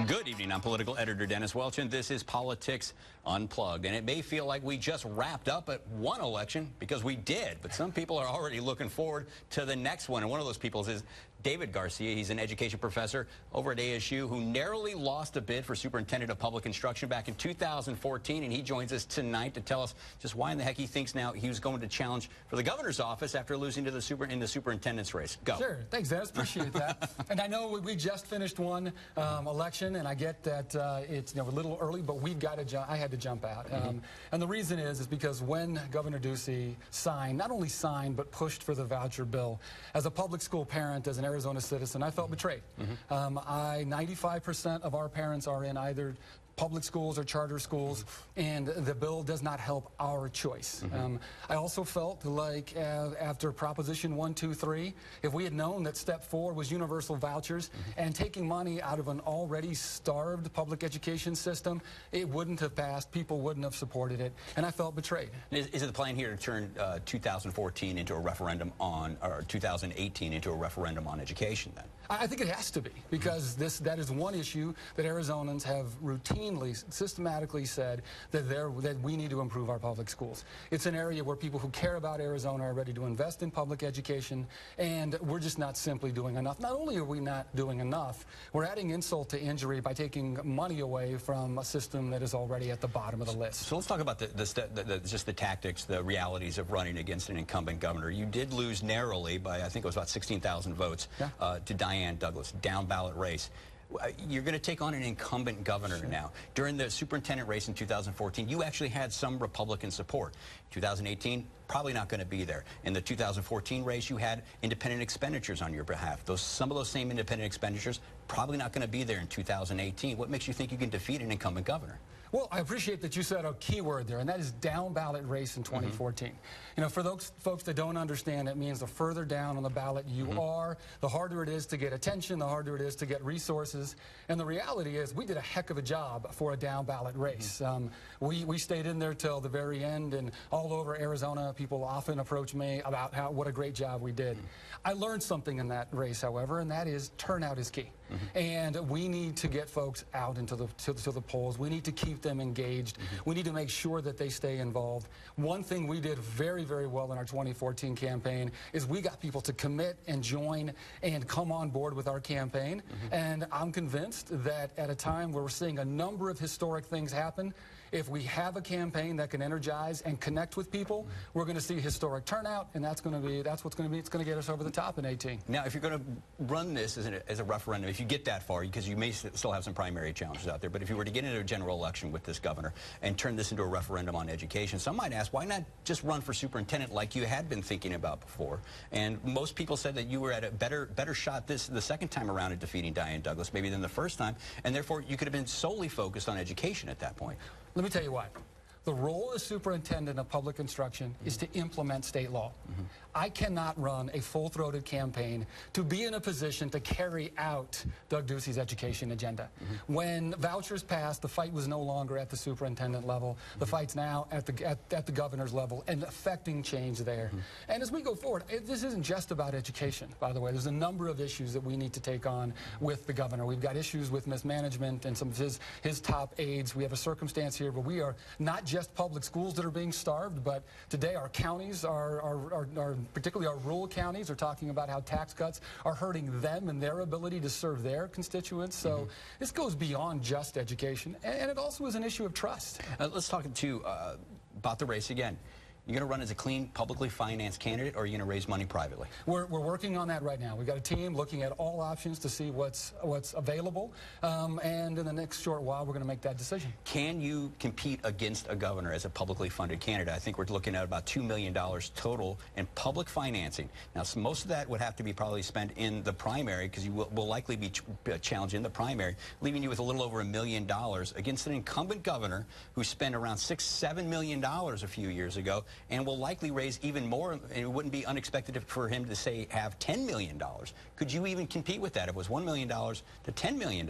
Good evening. I'm political editor Dennis Welch, and this is Politics Unplugged. And it may feel like we just wrapped up at one election, because we did, but some people are already looking forward to the next one. And one of those people is David Garcia. He's an education professor over at ASU who narrowly lost a bid for superintendent of public instruction back in 2014, and he joins us tonight to tell us just why in the heck he thinks now he was going to challenge for the governor's office after losing to the superintendent's race. Go. Sure. Thanks, Dennis. Appreciate that. And I know we just finished one election, and I get that it's a little early, but we've got to jump. I had to jump out. And the reason is because when Governor Ducey signed, not only signed, but pushed for the voucher bill, as a public school parent, as an Arizona citizen, I felt betrayed. 95% of our parents are in either public schools or charter schools, and the bill does not help our choice. I also felt like after Proposition 123, if we had known that step 4 was universal vouchers and taking money out of an already starved public education system, it wouldn't have passed, people wouldn't have supported it, and I felt betrayed. Is it the plan here to turn 2014 into a referendum on, or 2018 into a referendum on education then? I think it has to be, because that is one issue that Arizonans have routinely, systematically said that we need to improve our public schools. It's an area where people who care about Arizona are ready to invest in public education, and we're just not simply doing enough. Not only are we not doing enough, we're adding insult to injury by taking money away from a system that is already at the bottom of the list. So let's talk about just the tactics, the realities of running against an incumbent governor. You did lose narrowly by, I think it was about 16,000 votes to Diane Douglas, down ballot race. You're going to take on an incumbent governor now. During the superintendent race in 2014, you actually had some Republican support. 2018, probably not going to be there. In the 2014 race, you had independent expenditures on your behalf. Some of those same independent expenditures probably not going to be there in 2018. What makes you think you can defeat an incumbent governor? Well, I appreciate that you said a key word there, and that is down ballot race in 2014. You know, for those folks that don't understand, it means the further down on the ballot you are, the harder it is to get attention, the harder it is to get resources. And the reality is we did a heck of a job for a down ballot race. We stayed in there till the very end, and all over Arizona, people often approach me about what a great job we did. I learned something in that race, however, and that is turnout is key. And we need to get folks out into the polls. We need to keep them engaged. We need to make sure that they stay involved. One thing we did very, very well in our 2014 campaign is we got people to commit and join and come on board with our campaign. And I'm convinced that at a time where we're seeing a number of historic things happen, if we have a campaign that can energize and connect with people, we're going to see historic turnout, and that's going to be, it's going to get us over the top in 18. Now, if you're going to run this as a referendum, if you get that far, because you may still have some primary challenges out there, but if you were to get into a general election with this governor and turn this into a referendum on education, some might ask, why not just run for superintendent like you had been thinking about before? And most people said that you were at a better shot the second time around at defeating Diane Douglas maybe than the first time, and therefore you could have been solely focused on education at that point. Let me tell you why. The role of superintendent of public instruction is to implement state law. I cannot run a full-throated campaign to be in a position to carry out Doug Ducey's education agenda. When vouchers passed, the fight was no longer at the superintendent level. The fight's now at the governor's level and affecting change there. And as we go forward, this isn't just about education, by the way. There's a number of issues that we need to take on with the governor. We've got issues with mismanagement and some of his top aides. We have a circumstance here where we are not just public schools that are being starved, but today our counties particularly our rural counties are talking about how tax cuts are hurting them and their ability to serve their constituents. So this goes beyond just education, and it also is an issue of trust. Let's talk about the race again. You going to run as a clean, publicly financed candidate, or are you going to raise money privately? We're working on that right now. We've got a team looking at all options to see what's available, and in the next short while, we're going to make that decision. Can you compete against a governor as a publicly funded candidate? I think we're looking at about $2 million total in public financing. Now, most of that would have to be probably spent in the primary, because you will likely be challenged in the primary, leaving you with a little over $1 million against an incumbent governor who spent around $6–7 million a few years ago, and will likely raise even more, and it wouldn't be unexpected for him to say have $10 million. Could you even compete with that if it was $1 million to $10 million?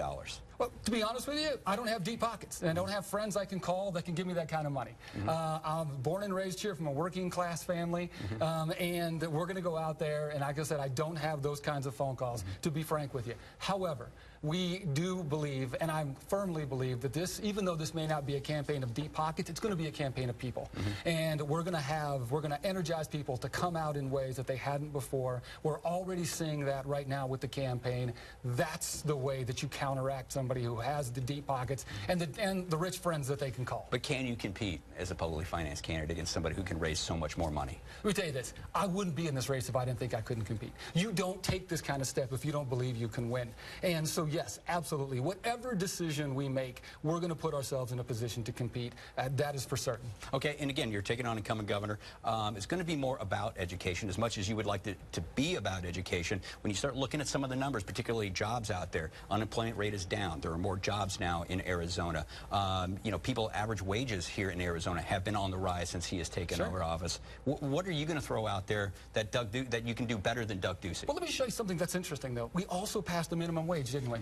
Well, to be honest with you, I don't have deep pockets, and I don't have friends I can call that can give me that kind of money. I'm born and raised here from a working class family, and we're going to go out there, and like I said, I don't have those kinds of phone calls, to be frank with you. However, we do believe, and I firmly believe, that this, even though this may not be a campaign of deep pockets, it's going to be a campaign of people. And we're going to energize people to come out in ways that they hadn't before. We're already seeing that right now with the campaign. That's the way that you counteract somebody who has the deep pockets and the rich friends that they can call. But can you compete as a publicly financed candidate against somebody who can raise so much more money? Let me tell you this. I wouldn't be in this race if I didn't think I couldn't compete. You don't take this kind of step if you don't believe you can win. And so, yes, absolutely. Whatever decision we make, we're going to put ourselves in a position to compete. That is for certain. Okay, and again, you're taking on incumbent governor. It's going to be more about education, as much as you would like to be about education. When you start looking at some of the numbers, particularly jobs out there, unemployment rate is down. There are more jobs now in Arizona. You know, average wages here in Arizona have been on the rise since he has taken over office. What are you going to throw out there that you can do better than Doug Ducey? Well, let me show you something that's interesting, though. We also passed the minimum wage, didn't we?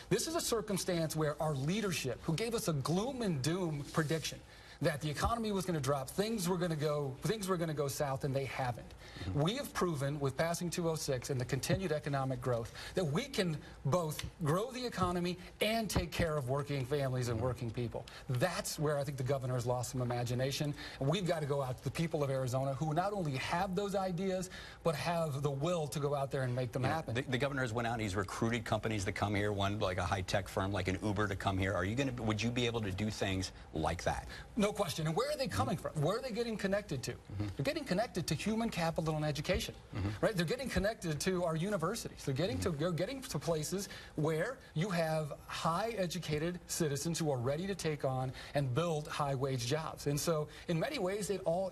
This is a circumstance where our leadership, who gave us a gloom and doom prediction that the economy was going to drop, things were going to go south, and they haven't. We have proven with passing 206 and the continued economic growth that we can both grow the economy and take care of working families and working people. That's where I think the governor has lost some imagination. And we've got to go out to the people of Arizona who not only have those ideas, but have the will to go out there and make them happen. The governor has went out and he's recruited companies to come here, one like a high-tech firm like an Uber to come here. Would you be able to do things like that? No question. And where are they coming from? Where are they getting connected to? They're getting connected to human capital and education, right? They're getting connected to our universities. They're getting to places where you have high-educated citizens who are ready to take on and build high-wage jobs. And so, in many ways, it all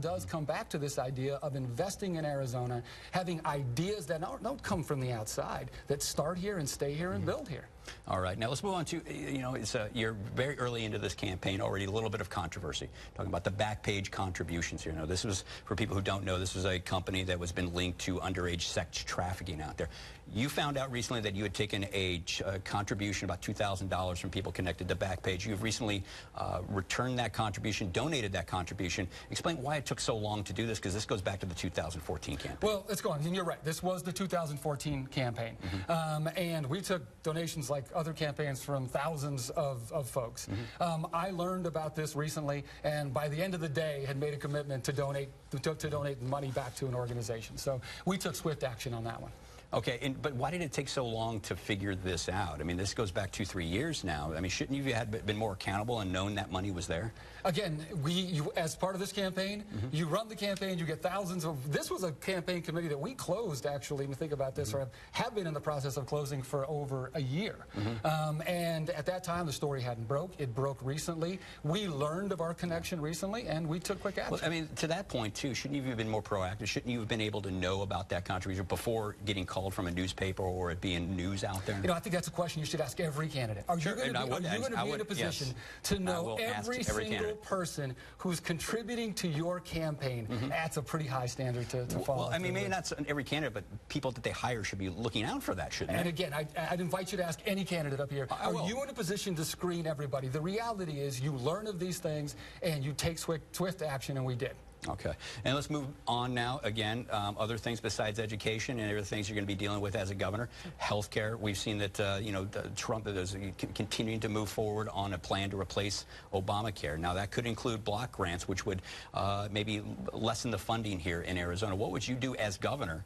does come back to this idea of investing in Arizona, having ideas that don't come from the outside, that start here and stay here and build here. All right, now let's move on to, you're very early into this campaign, already a little bit of controversy, talking about the back page contributions here. Now, this was, for people who don't know, this was a company that was been linked to underage sex trafficking out there. You found out recently that you had taken a contribution, about $2,000 from people connected to Backpage. You've recently returned that contribution, donated that contribution. Explain why it took so long to do this, because this goes back to the 2014 campaign. Well, it's going, and you're right. This was the 2014 campaign. And we took donations like other campaigns from thousands of folks. I learned about this recently, and by the end of the day, had made a commitment to donate money back to an organization. So we took swift action on that one. Okay, but why did it take so long to figure this out? I mean, this goes back 2-3 years now. I mean, shouldn't you have been more accountable and known that money was there? Again, as part of this campaign, you run the campaign, you get thousands of... This was a campaign committee that we closed, actually, when you think about this, or have been in the process of closing for over a year. And at that time, the story hadn't broke. It broke recently. We learned of our connection recently, and we took quick action. Well, I mean, to that point, too, shouldn't you have been more proactive? Shouldn't you have been able to know about that contribution before getting called from a newspaper or it being news out there? You know, I think that's a question you should ask every candidate. Are you going to be in a position to know every single person who's contributing to your campaign? That's a pretty high standard to follow. Well, I mean, maybe not every candidate, but people that they hire should be looking out for that, shouldn't they? And again, I'd invite you to ask any candidate up here, are you in a position to screen everybody? The reality is you learn of these things and you take swift action, and we did. Okay, and let's move on now. Again, other things besides education and other things you're going to be dealing with as a governor. Healthcare. We've seen that Trump is continuing to move forward on a plan to replace Obamacare. Now that could include block grants, which would maybe lessen the funding here in Arizona. What would you do as governor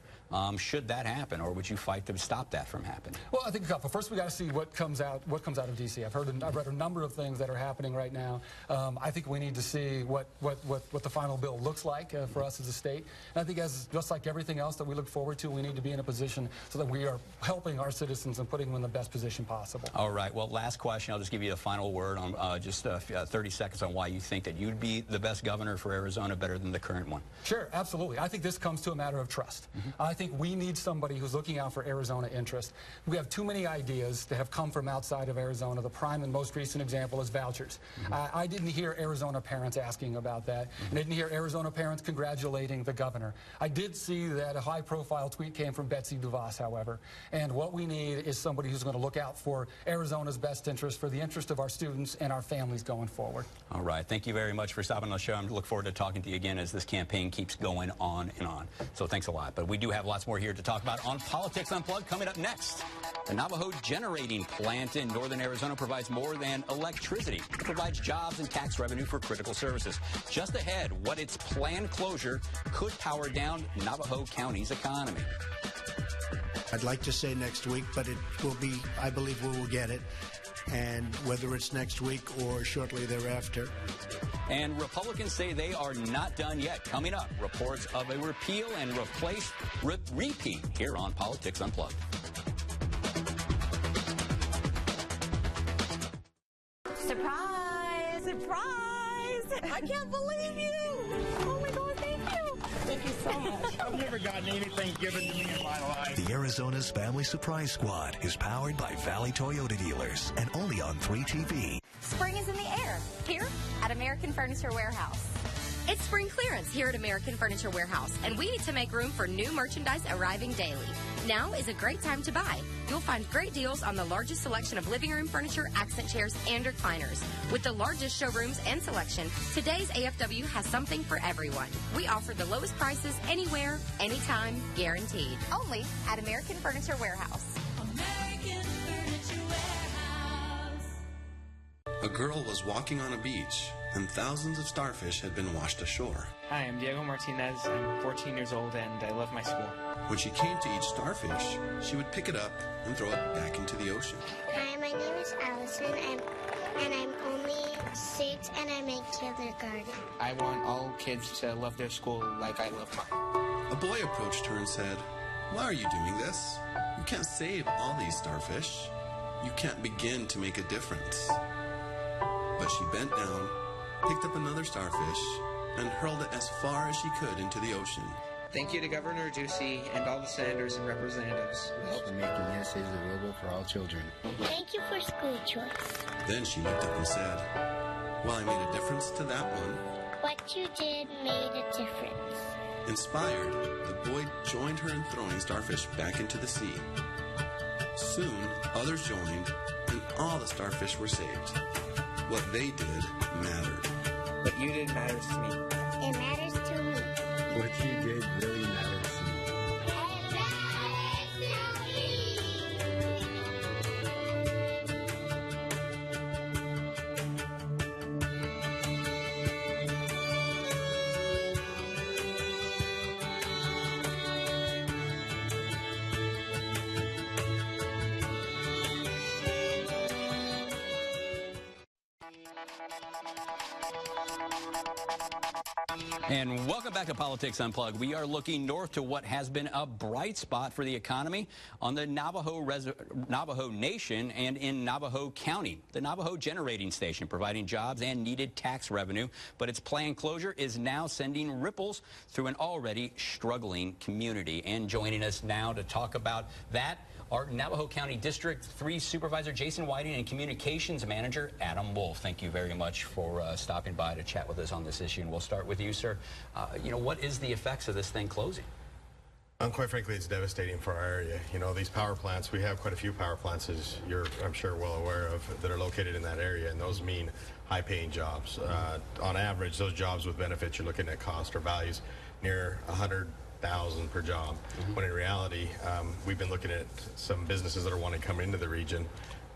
should that happen, or would you fight to stop that from happening? Well, I think a couple. First, we got to see what comes out of D.C. I've read a number of things that are happening right now. I think we need to see what the final bill looks like for us as a state. And I think just like everything else that we look forward to, we need to be in a position so that we are helping our citizens and putting them in the best position possible. All right. Well, last question. I'll just give you a final word on just 30 seconds on why you think that you'd be the best governor for Arizona, better than the current one. Sure, absolutely. I think this comes to a matter of trust. I think we need somebody who's looking out for Arizona interest. We have too many ideas that have come from outside of Arizona. The prime and most recent example is vouchers. I didn't hear Arizona parents asking about that. I didn't hear Arizona Arizona parents congratulating the governor. I did see that a high-profile tweet came from Betsy DeVos, however, and what we need is somebody who's going to look out for Arizona's best interest, for the interest of our students and our families going forward. All right. Thank you very much for stopping on the show. I look forward to talking to you again as this campaign keeps going on and on. So thanks a lot. But we do have lots more here to talk about on Politics Unplugged coming up next. The Navajo generating plant in northern Arizona provides more than electricity. It provides jobs and tax revenue for critical services. Just ahead, what its planned closure could power down Navajo County's economy. I'd like to say next week, but it will be, I believe we will get it. And whether it's next week or shortly thereafter. And Republicans say they are not done yet. Coming up, reports of a repeal and repeat here on Politics Unplugged. Surprise! Surprise! I can't believe you! Oh my God, thank you! Thank you so much. I've never gotten anything given to me in my life. The Arizona's Family Surprise Squad is powered by Valley Toyota dealers and only on 3TV. Spring is in the air, here at American Furniture Warehouse. It's spring clearance here at American Furniture Warehouse, and we need to make room for new merchandise arriving daily. Now is a great time to buy. You'll find great deals on the largest selection of living room furniture, accent chairs, and recliners. With the largest showrooms and selection, today's AFW has something for everyone. We offer the lowest prices anywhere, anytime, guaranteed. Only at American Furniture Warehouse. American Furniture Warehouse. A girl was walking on a beach, and thousands of starfish had been washed ashore. Hi, I'm Diego Martinez. I'm 14 years old, and I love my school. When she came to each starfish, she would pick it up and throw it back into the ocean. Hi, my name is Allison, and I'm only 6, and I'm in kindergarten. I want all kids to love their school like I love mine. A boy approached her and said, "Why are you doing this? You can't save all these starfish. You can't begin to make a difference." But she bent down, picked up another starfish, and hurled it as far as she could into the ocean. Thank you to Governor Ducey and all the senators and representatives For making essays available for all children. Thank you for school choice. Then she looked up and said, "Well, I made a difference to that one." What you did made a difference. Inspired, the boy joined her in throwing starfish back into the sea. Soon, others joined, and all the starfish were saved. What they did mattered. What you did matters to me. It matters to me. What you did really matters to me. And welcome back to Politics Unplugged. We are looking north to what has been a bright spot for the economy on the Navajo Nation and in Navajo County. The Navajo Generating Station providing jobs and needed tax revenue, but its planned closure is now sending ripples through an already struggling community. And joining us now to talk about that are Navajo County District 3 Supervisor Jason Whiting and Communications Manager Adam Wolfe. Thank you very much for stopping by to chat with us on this issue. And we'll start with you, sir. What is the effects of this thing closing? Quite frankly, it's devastating for our area. You know, these power plants, we have quite a few power plants, as you're, I'm sure, well aware of, that are located in that area, and those mean high-paying jobs. On average, those jobs with benefits, you're looking at cost or values near $100,000 per job, when in reality, we've been looking at some businesses that are wanting to come into the region,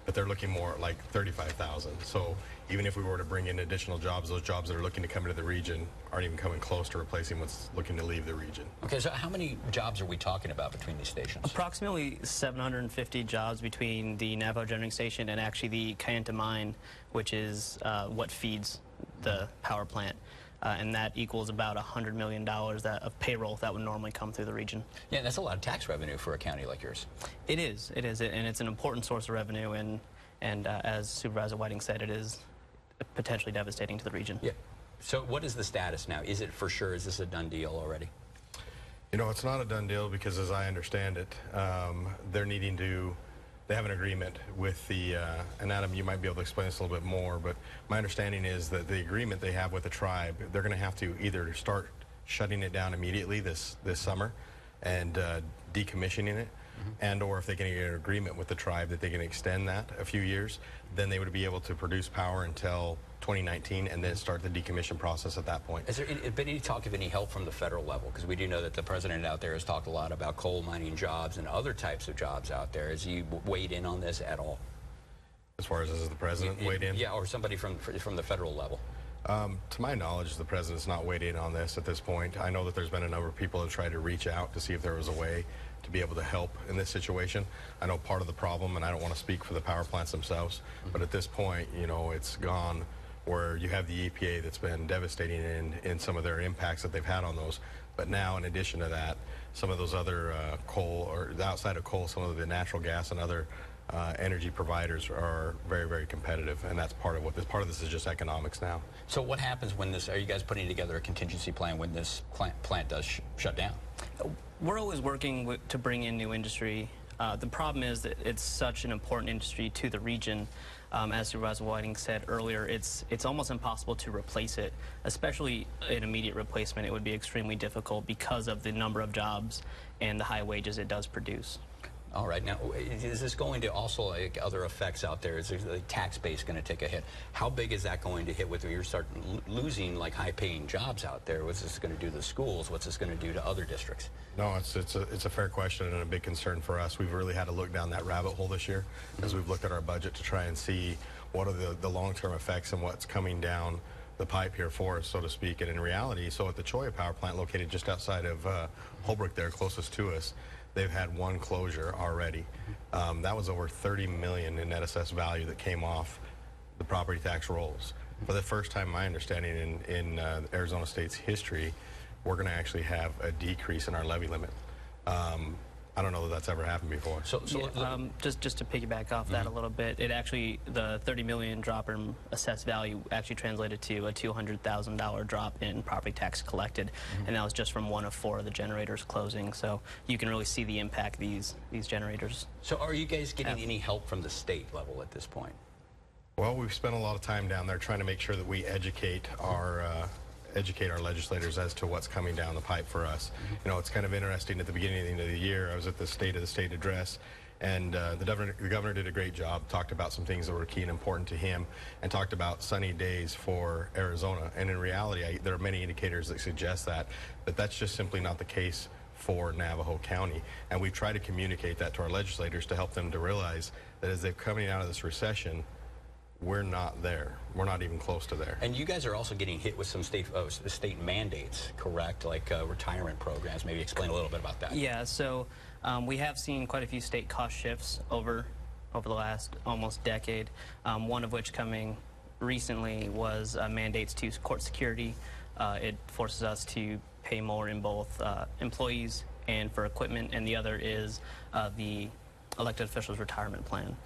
but they're looking more like $35,000. So even if we were to bring in additional jobs, those jobs that are looking to come into the region aren't even coming close to replacing what's looking to leave the region. Okay, so how many jobs are we talking about between these stations? Approximately 750 jobs between the Navajo Generating Station and actually the Kayenta mine, which is what feeds the power plant. And that equals about $100 million of payroll that would normally come through the region. Yeah, that's a lot of tax revenue for a county like yours. It is, and it's an important source of revenue, and as Supervisor Whiting said, it is potentially devastating to the region. Yeah. So what is the status now? Is it for sure, is this a done deal already? You know, it's not a done deal because, as I understand it, they're needing to they have an agreement with the, and Adam, you might be able to explain this a little bit more, but my understanding is that the agreement they have with the tribe, they're going to have to either start shutting it down immediately this summer and decommissioning it, and or if they can get an agreement with the tribe that they can extend that a few years, then they would be able to produce power until 2019 and then start the decommission process at that point. Has there been any talk of any help from the federal level? Because we do know that the president out there has talked a lot about coal mining jobs and other types of jobs out there. Has he weighed in on this at all? As far as the president weighed in? Yeah, or somebody from the federal level. To my knowledge, the president's not weighed in on this at this point. I know that there's been a number of people that tried to reach out to see if there was a way to be able to help in this situation. I know part of the problem, and I don't want to speak for the power plants themselves, but at this point, you know, it's gone where you have the EPA that's been devastating in some of their impacts that they've had on those. But now, in addition to that, some of those other coal, or outside of coal, some of the natural gas and other energy providers are very, very competitive, and that's part of what this. Part of this is just economics now. So what happens when this? Are you guys putting together a contingency plan when this plant does shut down? We're always working to bring in new industry. The problem is that it's such an important industry to the region. As Supervisor Whiting said earlier, it's almost impossible to replace it, especially an immediate replacement. It would be extremely difficult because of the number of jobs and the high wages it does produce. All right. Now, is this going to also like other effects out there? Is the tax base going to take a hit? How big is that going to hit with you start losing like high-paying jobs out there? What's this going to do to the schools? What's this going to do to other districts? No, it's a fair question and a big concern for us. We've really had to look down that rabbit hole this year as we've looked at our budget to try and see what are the long-term effects and what's coming down the pipe here for us, so to speak. And in reality, so at the Cholla power plant located just outside of Holbrook there, closest to us, they've had one closure already. That was over $30 million in net assessed value that came off the property tax rolls. For the first time, my understanding in Arizona State's history, we're going to actually have a decrease in our levy limit. I don't know that that's ever happened before. Just to piggyback off that a little bit, it actually, the $30 million drop in assessed value actually translated to a $200,000 drop in property tax collected, and that was just from one of 4 of the generators closing. So you can really see the impact these generators. So are you guys getting any help from the state level at this point? Well, we've spent a lot of time down there trying to make sure that we educate our legislators as to what's coming down the pipe for us. You know, it's kind of interesting. At the beginning of the year, I was at the State of the State address, and the governor did a great job, talked about some things that were key and important to him, and talked about sunny days for Arizona. And in reality, there are many indicators that suggest that that's just simply not the case for Navajo County. And we try to communicate that to our legislators to help them to realize that as they're coming out of this recession, we're not there. We're not even close to there. And you guys are also getting hit with some state mandates, correct? Like retirement programs. Maybe explain a little bit about that. Yeah, so we have seen quite a few state cost shifts over the last almost decade, one of which coming recently was mandates to court security. It forces us to pay more in both employees and for equipment, and the other is the elected officials retirement plan.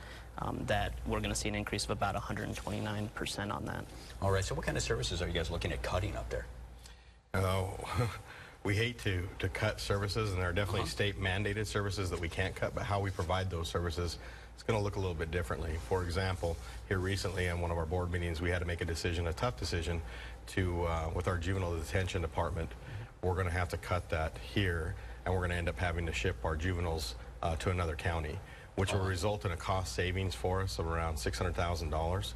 That we're going to see an increase of about 129% on that. All right, so what kind of services are you guys looking at cutting up there? We hate to cut services, and there are definitely state mandated services that we can't cut, but how we provide those services is going to look a little bit differently. For example, here recently in one of our board meetings, we had to make a decision, a tough decision, to with our juvenile detention department. We're going to have to cut that here, and we're going to end up having to ship our juveniles to another county, which will result in a cost savings for us of around $600,000.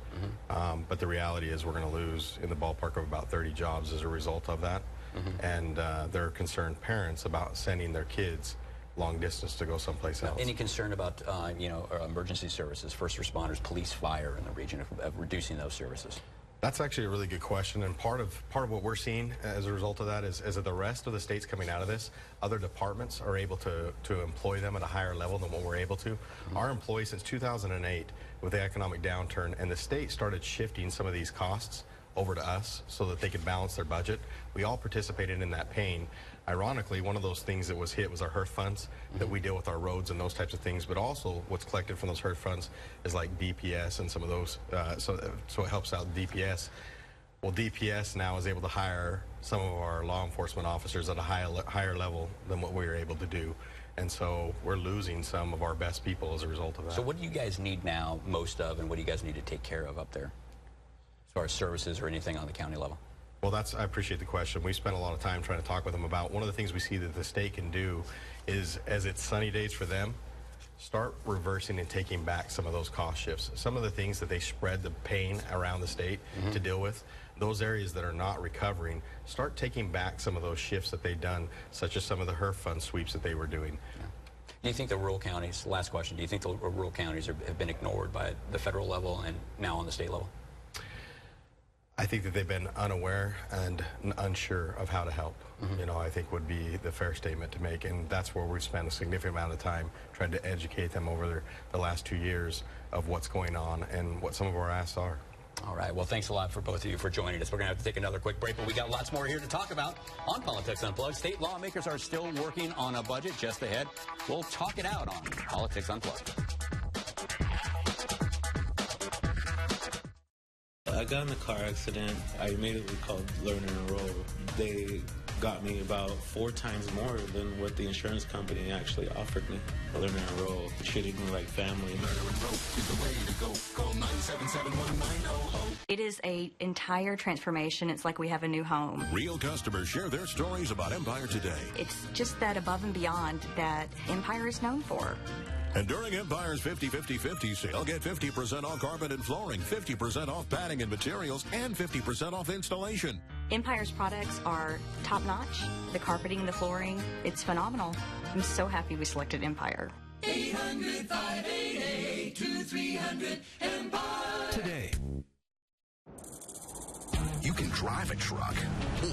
But the reality is we're going to lose in the ballpark of about 30 jobs as a result of that. And there are concerned parents about sending their kids long distance to go someplace else. Any concern about emergency services, first responders, police, fire in the region of reducing those services? That's actually a really good question, and part of what we're seeing as a result of that is that the rest of the states coming out of this, other departments are able to employ them at a higher level than what we're able to. Our employees since 2008, with the economic downturn, and the state started shifting some of these costs over to us so that they could balance their budget. We all participated in that pain. Ironically, one of those things that was hit was our HERF funds that we deal with our roads and those types of things, but also what's collected from those HERF funds is like DPS and some of those, so it helps out DPS. Well, DPS now is able to hire some of our law enforcement officers at a higher level than what we were able to do. And so we're losing some of our best people as a result of that. So what do you guys need now most of, and what do you guys need to take care of up there as far as services or anything on the county level? Well, I appreciate the question. We spent a lot of time trying to talk with them about one of the things we see that the state can do is, as it's sunny days for them, start reversing and taking back some of those cost shifts. Some of the things that they spread the pain around the state to deal with, those areas that are not recovering, start taking back some of those shifts that they've done, such as some of the HERF fund sweeps that they were doing. Yeah. Do you think the rural counties, last question, do you think the rural counties have been ignored by the federal level and now on the state level? I think that they've been unaware and unsure of how to help. You know, I think would be the fair statement to make, and that's where we've spent a significant amount of time trying to educate them over the last 2 years of what's going on and what some of our asks are. All right. Well, thanks a lot for both of you for joining us. We're going to have to take another quick break, but we got lots more here to talk about on Politics Unplugged. State lawmakers are still working on a budget just ahead. We'll talk it out on Politics Unplugged. I got in a car accident. I immediately called Learn and Enroll. They got me about 4 times more than what the insurance company actually offered me. Learn and Enroll, treating me like family. Learn and Enroll is the way to go. Call 977-1900. It is an entire transformation. It's like we have a new home. Real customers share their stories about Empire today. It's just that above and beyond that Empire is known for. And during Empire's 50-50-50 sale, get 50% off carpet and flooring, 50% off padding and materials, and 50% off installation. Empire's products are top-notch. The carpeting, the flooring, it's phenomenal. I'm so happy we selected Empire. 800-588-2300 Empire. Today. You can drive a truck,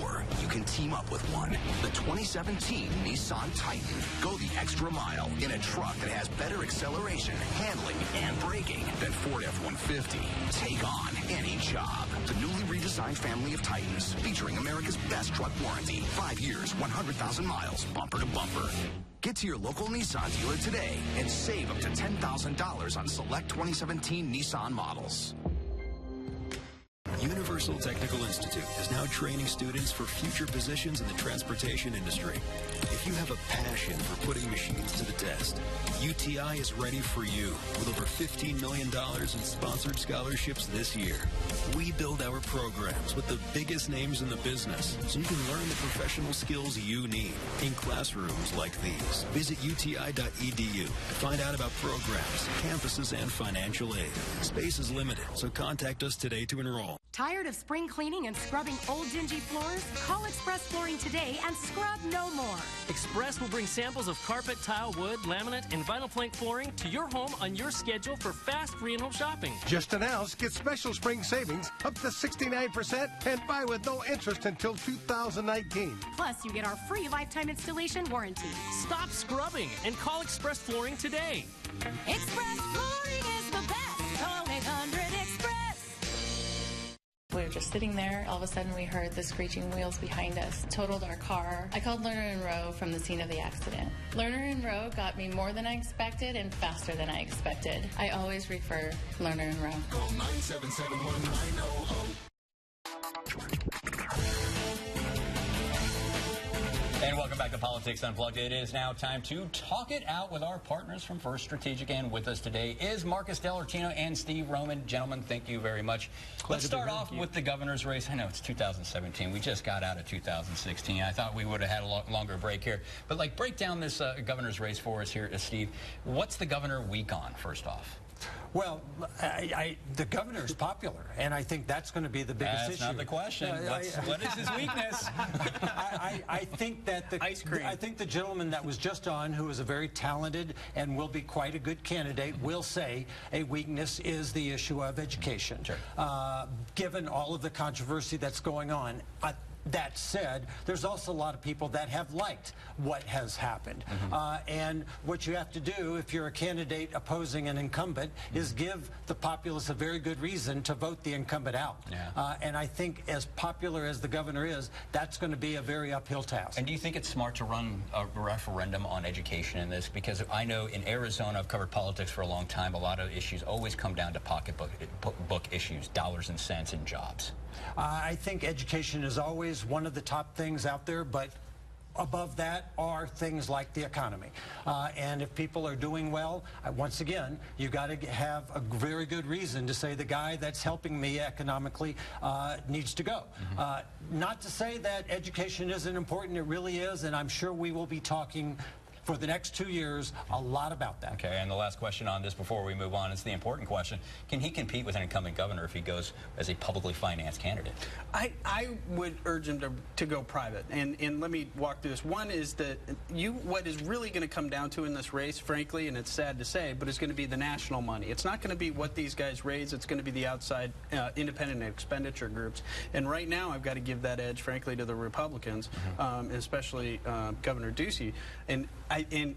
or you can team up with one. The 2017 Nissan Titan. Go the extra mile in a truck that has better acceleration, handling, and braking than Ford F-150. Take on any job. The newly redesigned family of Titans, featuring America's best truck warranty. 5 years, 100,000 miles, bumper to bumper. Get to your local Nissan dealer today and save up to $10,000 on select 2017 Nissan models. Universal Technical Institute is now training students for future positions in the transportation industry. If you have a passion for putting machines to the test, UTI is ready for you with over $15 million in sponsored scholarships this year. We build our programs with the biggest names in the business so you can learn the professional skills you need in classrooms like these. Visit uti.edu to find out about programs, campuses, and financial aid. Space is limited, so contact us today to enroll. Tired of spring cleaning and scrubbing old dingy floors? Call Express Flooring today and scrub no more. Express will bring samples of carpet, tile, wood, laminate, and vinyl plank flooring to your home on your schedule for fast re-and-home shopping. Just announced, get special spring savings up to 69% and buy with no interest until 2019. Plus, you get our free lifetime installation warranty. Stop scrubbing and call Express Flooring today. Express Flooring is the best. Call 800-EXPRESS. We were just sitting there. All of a sudden, we heard the screeching wheels behind us. Totaled our car. I called Lerner and Rowe from the scene of the accident. Lerner and Rowe got me more than I expected and faster than I expected. I always refer Lerner and Rowe. Call 977-1900. And welcome back to Politics Unplugged. It is now time to talk it out with our partners from First Strategic, and with us today is Marcus Delortino and Steve Roman. Gentlemen, thank you very much. Let's start off with the governor's race. I know it's 2017. We just got out of 2016. I thought we would have had a longer break here. But, break down this governor's race for us here, Steve. What's the governor weak on, first off? Well, the governor is popular, and I think that's going to be the biggest issue. That's not the question. What is his weakness? I think that I think the gentleman that was just on, who is a very talented and will be quite a good candidate, will say a weakness is the issue of education. Sure. Given all of the controversy that's going on. That said, there's also a lot of people that have liked what has happened. And what you have to do if you're a candidate opposing an incumbent is give the populace a very good reason to vote the incumbent out. And I think as popular as the governor is, that's going to be a very uphill task. And do you think it's smart to run a referendum on education in this? Because I know in Arizona, I've covered politics for a long time, a lot of issues always come down to pocketbook issues, dollars and cents and jobs. I think education is always one of the top things out there, but above that are things like the economy. And if people are doing well, once again, you've got to have a very good reason to say the guy that's helping me economically needs to go. Not to say that education isn't important, it really is, and I'm sure we will be talking for the next 2 years a lot about that. Okay, and the last question on this before we move on is the important question. Can he compete with an incumbent governor if he goes as a publicly financed candidate? I would urge him to go private, and let me walk through this. One is that what is really going to come down to in this race, frankly, and it's sad to say, but it's going to be the national money. It's not going to be what these guys raise. It's going to be the outside independent expenditure groups. And right now, I've got to give that edge, frankly, to the Republicans, especially Governor Ducey, and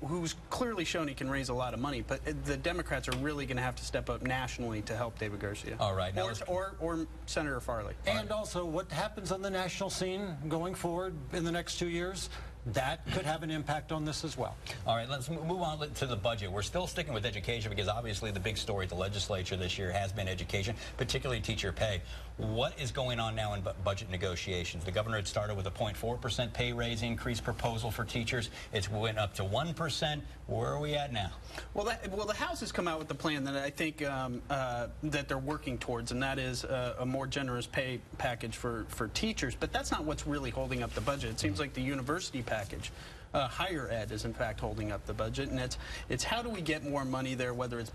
who's clearly shown he can raise a lot of money. But the Democrats are really going to have to step up nationally to help David Garcia. All right. Now or Senator Farley. And also, what happens on the national scene going forward in the next 2 years, that could have an impact on this as well. All right, let's move on to the budget. We're still sticking with education because obviously the big story at the legislature this year has been education, particularly teacher pay. What is going on now in budget negotiations? The governor had started with a 0.4% pay raise increase proposal for teachers. It's went up to 1%. Where are we at now? Well, the House has come out with a plan that I think that they're working towards, and that is a more generous pay package for teachers. But that's not what's really holding up the budget. It seems like the university package. Higher ed is in fact holding up the budget, and it's how do we get more money there, whether it's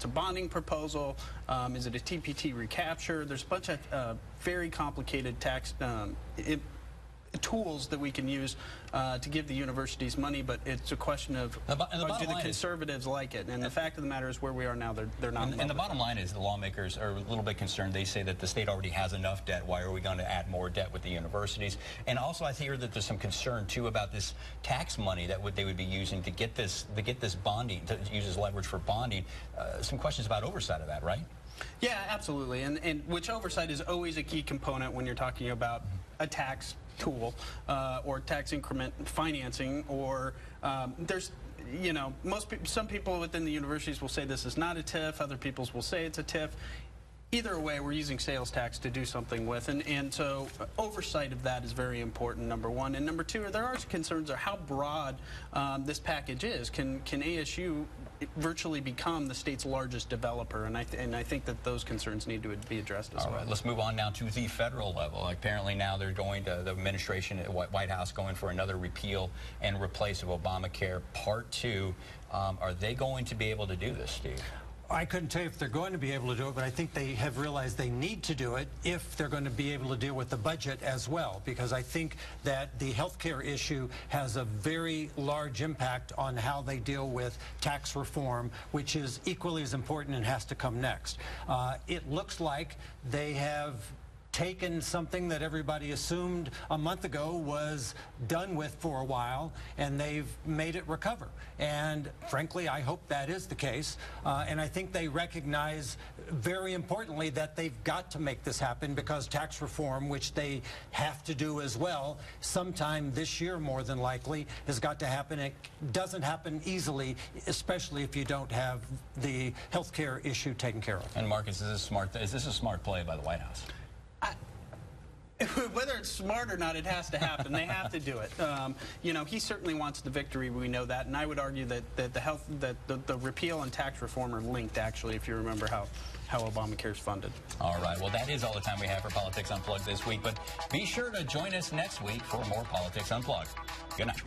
a bonding proposal, is it a TPT recapture? There's a bunch of very complicated tax tools that we can use to give the universities money, but it's a question of do the conservatives like it? And the fact of the matter is where we are now, they're not. And the bottom line is the lawmakers are a little bit concerned. They say that the state already has enough debt. Why are we going to add more debt with the universities? And also I hear that there's some concern too about this tax money that they would be using to get this bonding, to use as leverage for bonding. Some questions about oversight of that, right? Yeah, absolutely. And which oversight is always a key component when you're talking about a tax tool or tax increment financing, or there's, you know, some people within the universities will say this is not a TIF, other people will say it's a TIF. Either way, we're using sales tax to do something with, and so oversight of that is very important, number one. And number two, there are concerns of how broad this package is. Can ASU virtually become the state's largest developer? And I think that those concerns need to be addressed as well. All right, let's move on now to the federal level. Apparently now they're going to, the administration at White House going for another repeal and replace of Obamacare Part 2. Are they going to be able to do this, Steve? I couldn't tell you if they're going to be able to do it, but I think they have realized they need to do it if they're going to be able to deal with the budget as well, because I think that the health care issue has a very large impact on how they deal with tax reform, which is equally as important and has to come next. It looks like they have taken something that everybody assumed a month ago was done with for a while, and they've made it recover. And frankly, I hope that is the case. And I think they recognize, very importantly, that they've got to make this happen, because tax reform, which they have to do as well, sometime this year more than likely, has got to happen. It doesn't happen easily, especially if you don't have the health care issue taken care of. And Marcus, is this a smart play by the White House? Whether it's smart or not, it has to happen. They have to do it. You know, he certainly wants the victory. We know that, and I would argue that the repeal and tax reform are linked. Actually, if you remember how Obamacare is funded. All right. Well, that is all the time we have for Politics Unplugged this week. But be sure to join us next week for more Politics Unplugged. Good night.